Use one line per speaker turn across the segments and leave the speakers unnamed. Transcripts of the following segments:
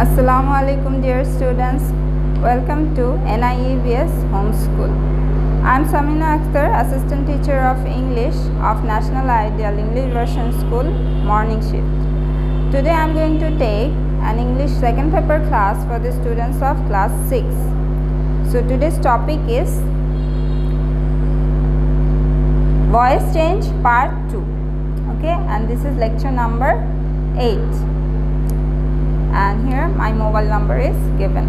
Assalamu alaikum dear students. Welcome to NIEVS Homeschool. I am Samina Akter, Assistant Teacher of English of National Ideal English Version School, Morning Shift. Today I am going to take an English second paper class for the students of class 6. So today's topic is Voice Change Part 2. Okay, and this is lecture number 8. And here my mobile number is given.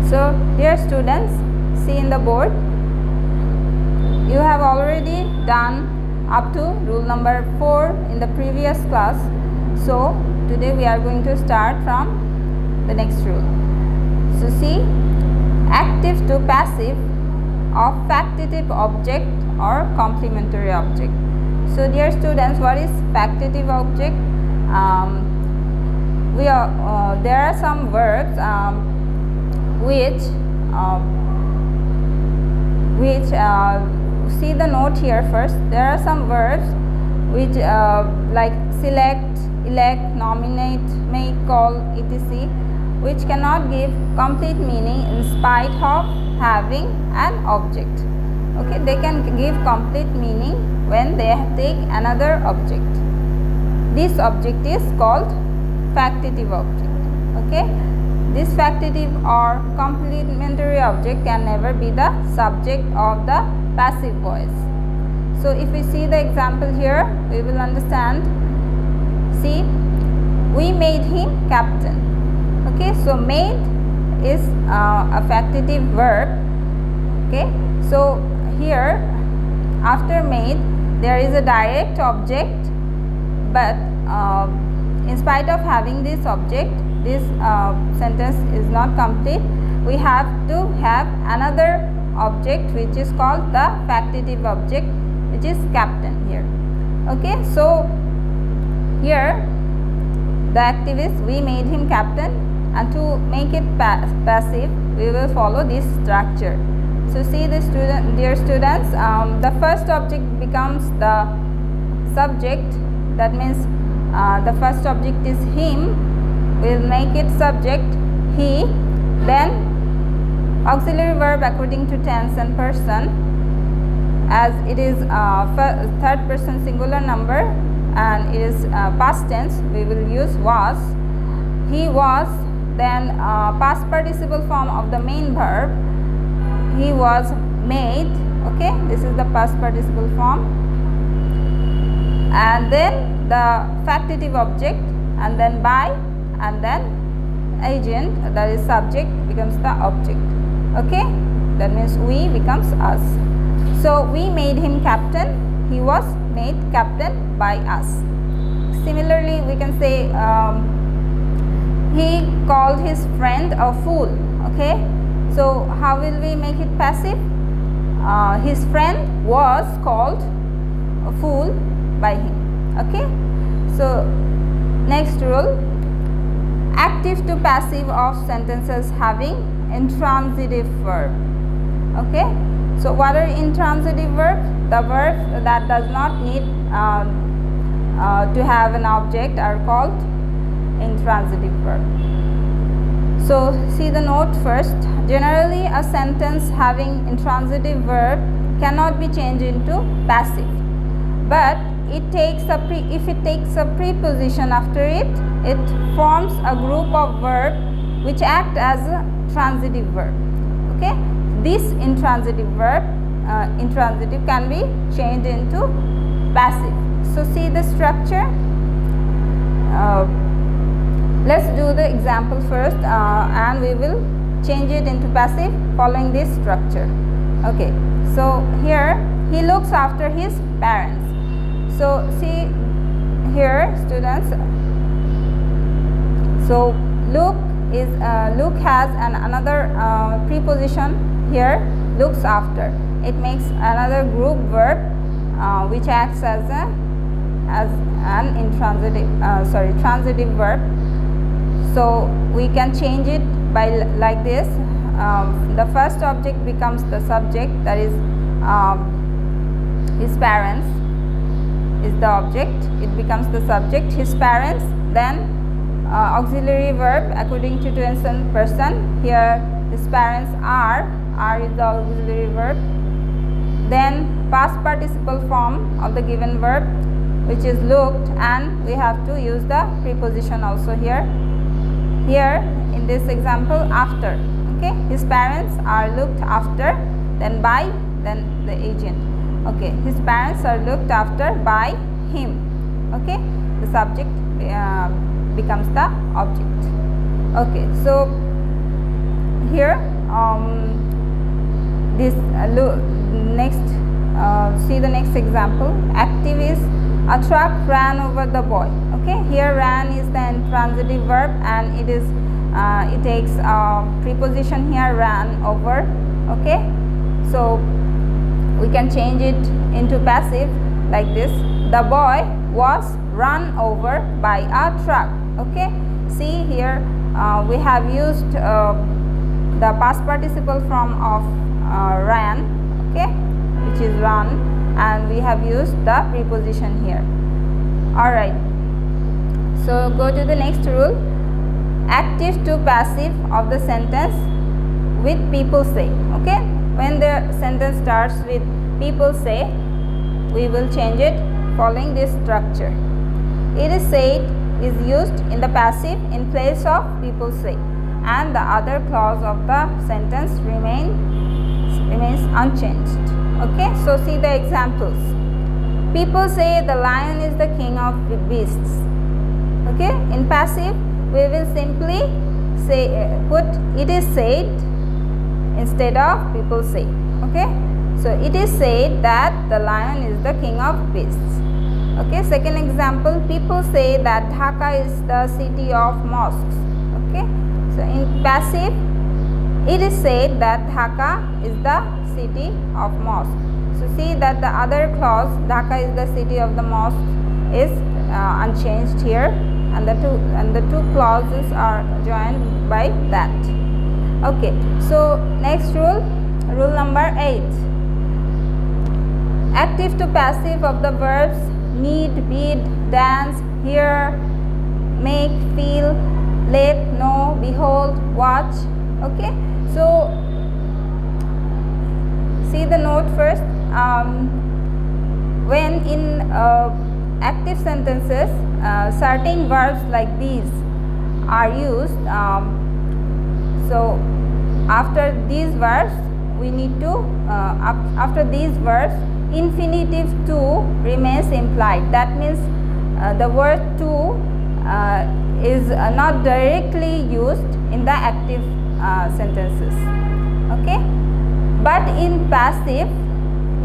So dear students, see in the board, you have already done up to rule number 4 in the previous class. So today we are going to start from the next rule. So see, active to passive of factitive object or complementary object. So dear students, what is factitive object? There are some verbs see the note here first. There are some verbs which like select, elect, nominate, make, call, etc., which cannot give complete meaning in spite of having an object. Okay, they can give complete meaning when they take another object. This object is called factitive object. Okay, this factitive or complementary object can never be the subject of the passive voice. So if we see the example here, we will understand. See, we made him captain. Okay, so made is a factitive verb. Okay, so here after made there is a direct object, but in spite of having this object, this sentence is not complete. We have to have another object which is called the factitive object, which is captain here. Okay, so here the active is we made him captain, and to make it passive we will follow this structure. So see the dear students, the first object becomes the subject. That means the first object is him, we will make it subject he, then auxiliary verb according to tense and person. As it is third person singular number and it is past tense, we will use was. He was, then past participle form of the main verb. He was made. Okay, this is the past participle form, and then the factitive object, and then by, and then agent, that is subject, becomes the object. Okay, that means we becomes us. So we made him captain, he was made captain by us. Similarly, we can say he called his friend a fool. Okay, so how will we make it passive? His friend was called a fool by him. Okay, so next rule, active to passive of sentences having intransitive verb. Okay, so what are intransitive verbs? The verbs that does not need to have an object are called intransitive verb. So see the note first. Generally a sentence having intransitive verb cannot be changed into passive, but if it takes a preposition after it, it forms a group of verbs which act as a transitive verb. Okay, this intransitive verb intransitive can be changed into passive. So see the structure. Let's do the example first and we will change it into passive following this structure. Okay, so here he looks after his parents. So see here students, so look has another preposition here, looks after. It makes another group verb which acts as an transitive verb. So we can change it by like this. The first object becomes the subject, that is his parents is the object, it becomes the subject, his parents, then auxiliary verb according to tension person. Here his parents are is the auxiliary verb. Then past participle form of the given verb, which is looked, and we have to use the preposition also here. Here in this example, after. Okay, his parents are looked after, then by, then the agent. Okay, his parents are looked after by him. Okay, the subject becomes the object. Okay, so here this next see the next example. Active is a truck ran over the boy. Okay, here ran is the intransitive verb, and it is it takes preposition here, ran over. Okay, so we can change it into passive like this: the boy was run over by a truck. Okay, see here we have used the past participle form of ran, okay, which is run, and we have used the preposition here. Alright, so go to the next rule. Active to passive of the sentence with people say. Okay, when the sentence starts with people say, we will change it following this structure. It is said is used in the passive in place of people say, and the other clause of the sentence remains unchanged. Okay, so see the examples. People say the lion is the king of beasts. Okay, in passive we will simply say put it is said instead of people say. Okay, so it is said that the lion is the king of beasts. Okay, second example, people say that Dhaka is the city of mosques. Okay, so in passive it is said that Dhaka is the city of mosques. So see that the other clause, Dhaka is the city of the mosque, is unchanged here, and the two clauses are joined by that. Okay, so next rule, rule number 8. Active to passive of the verbs need, bid, dance, hear, make, feel, let, know, behold, watch. Okay, so see the note first. When in active sentences certain verbs like these are used, so after these verbs we need to after these verbs infinitive to remains implied. That means the word to is not directly used in the active sentences. Okay, but in passive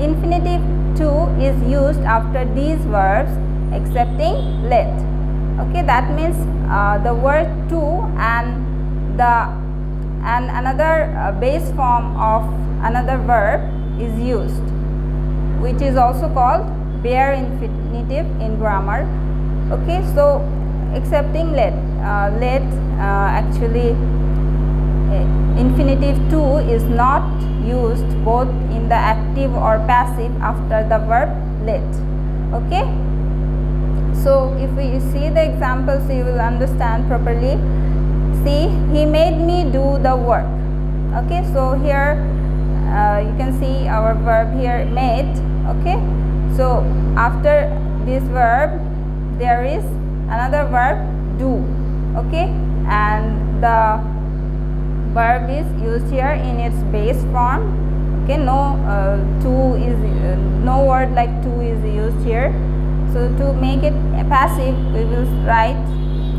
infinitive to is used after these verbs excepting let. Okay, that means the word to and another base form of another verb is used, which is also called bare infinitive in grammar. Okay, so excepting let, actually infinitive to is not used both in the active or passive after the verb let. Okay, so if we see the examples you will understand properly. See, he made me do the work. Okay, so here you can see our verb here, made. Okay, so after this verb there is another verb, do. Okay, and the verb is used here in its base form. Okay, no to is no word like to is used here. So to make it passive we will write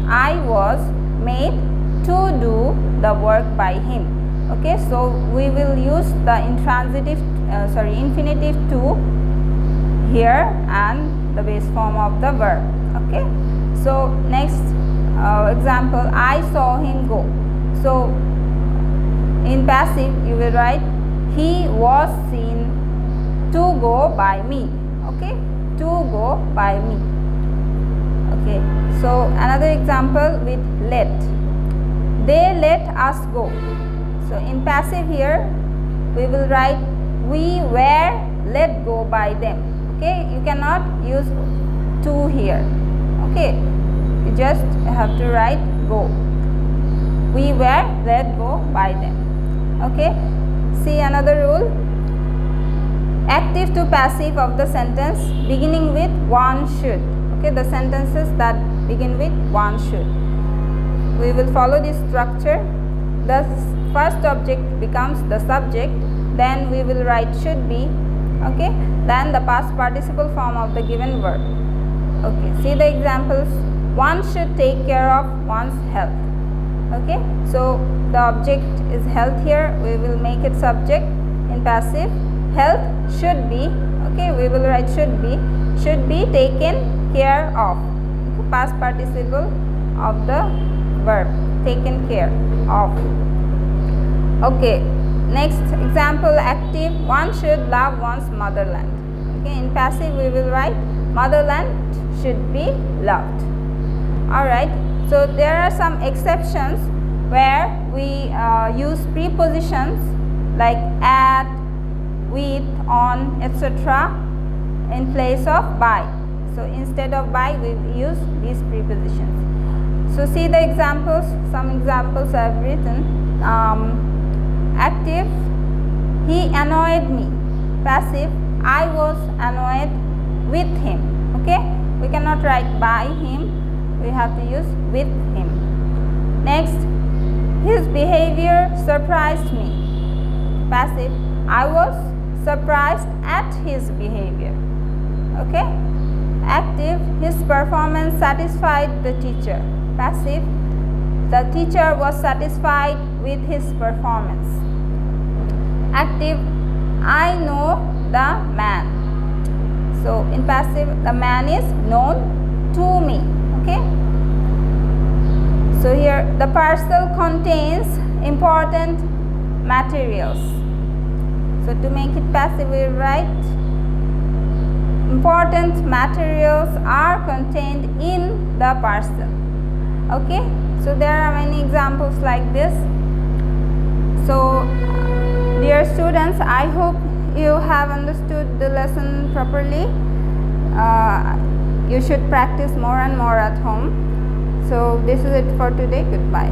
I was made to do the work by him. Okay, so we will use the intransitive infinitive to here and the base form of the verb. Okay, so next example, I saw him go. So in passive you will write he was seen to go by me. Okay, to go by me. Okay, so another example with let, they let us go. So in passive here we will write we were let go by them. Okay, you cannot use to here. Okay, you just have to write go. We were let go by them. Okay. See another rule. Active to passive of the sentence beginning with one should. Okay, the sentences that begin with one should. We will follow this structure. The first object becomes the subject, then we will write should be, okay, then the past participle form of the given verb. Okay, see the examples. One should take care of one's health. Okay, so the object is health here, we will make it subject in passive. Health should be, okay, we will write should be taken care of. Okay, past participle of the verb, taken care of. Okay, next example, active. One should love one's motherland. Okay, in passive we will write motherland should be loved. Alright, so there are some exceptions where we use prepositions like at, with, on, etc. in place of by. So instead of by we use these prepositions. So see the examples. Some examples I have written. Active, he annoyed me. Passive, I was annoyed with him. Okay, we cannot write by him, we have to use with him. Next, his behavior surprised me. Passive, I was surprised at his behavior. Okay. Active, his performance satisfied the teacher. Passive, the teacher was satisfied with his performance. Active, I know the man. So in passive, the man is known to me. Okay. So here the parcel contains important materials. So to make it passive, we write important materials are contained in the parcel. Okay, so there are many examples like this. So dear students, I hope you have understood the lesson properly. You should practice more and more at home. So this is it for today. Goodbye.